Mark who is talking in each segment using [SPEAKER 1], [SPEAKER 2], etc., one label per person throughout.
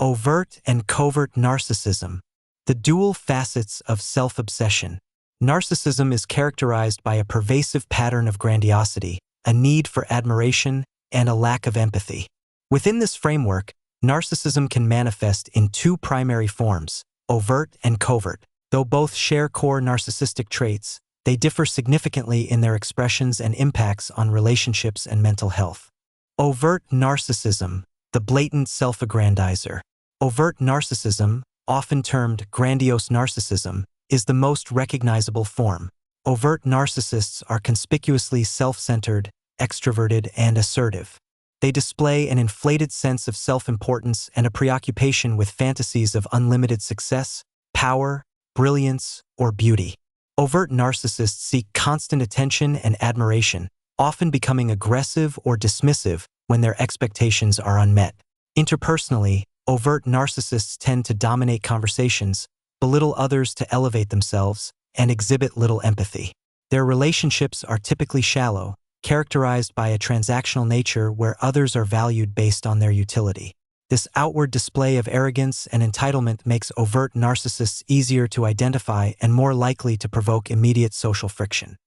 [SPEAKER 1] Overt and covert narcissism, the dual facets of self-obsession. Narcissism is characterized by a pervasive pattern of grandiosity, a need for admiration, and a lack of empathy. Within this framework, narcissism can manifest in two primary forms, overt and covert. Though both share core narcissistic traits, they differ significantly in their expressions and impacts on relationships and mental health. Overt narcissism, the blatant self-aggrandizer. Overt narcissism, often termed grandiose narcissism, is the most recognizable form. Overt narcissists are conspicuously self-centered, extroverted, and assertive. They display an inflated sense of self-importance and a preoccupation with fantasies of unlimited success, power, brilliance, or beauty. Overt narcissists seek constant attention and admiration, often becoming aggressive or dismissive when their expectations are unmet. Interpersonally, overt narcissists tend to dominate conversations, belittle others to elevate themselves, and exhibit little empathy. Their relationships are typically shallow, characterized by a transactional nature where others are valued based on their utility. This outward display of arrogance and entitlement makes overt narcissists easier to identify and more likely to provoke immediate social friction.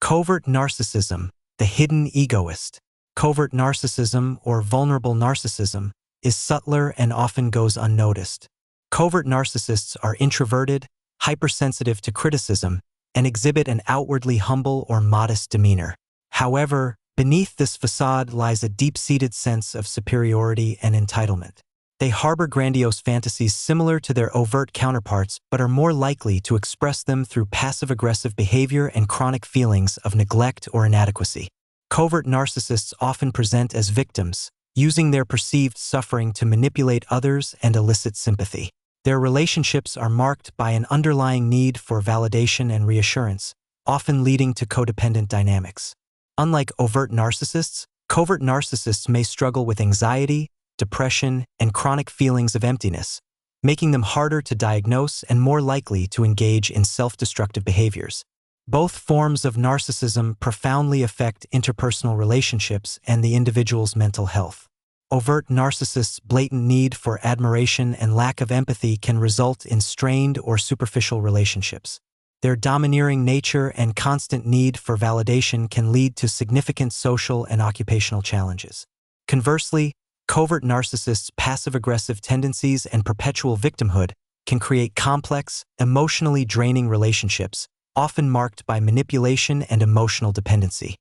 [SPEAKER 1] Covert narcissism, the hidden egoist. Covert narcissism, or vulnerable narcissism, is subtler and often goes unnoticed. Covert narcissists are introverted, hypersensitive to criticism, and exhibit an outwardly humble or modest demeanor. However, beneath this facade lies a deep-seated sense of superiority and entitlement. They harbor grandiose fantasies similar to their overt counterparts but are more likely to express them through passive-aggressive behavior and chronic feelings of neglect or inadequacy. Covert narcissists often present as victims, using their perceived suffering to manipulate others and elicit sympathy. Their relationships are marked by an underlying need for validation and reassurance, often leading to codependent dynamics. Unlike overt narcissists, covert narcissists may struggle with anxiety, depression, and chronic feelings of emptiness, making them harder to diagnose and more likely to engage in self-destructive behaviors. Both forms of narcissism profoundly affect interpersonal relationships and the individual's mental health. Overt narcissists' blatant need for admiration and lack of empathy can result in strained or superficial relationships. Their domineering nature and constant need for validation can lead to significant social and occupational challenges. Conversely, covert narcissists' passive-aggressive tendencies and perpetual victimhood can create complex, emotionally draining relationships, often marked by manipulation and emotional dependency.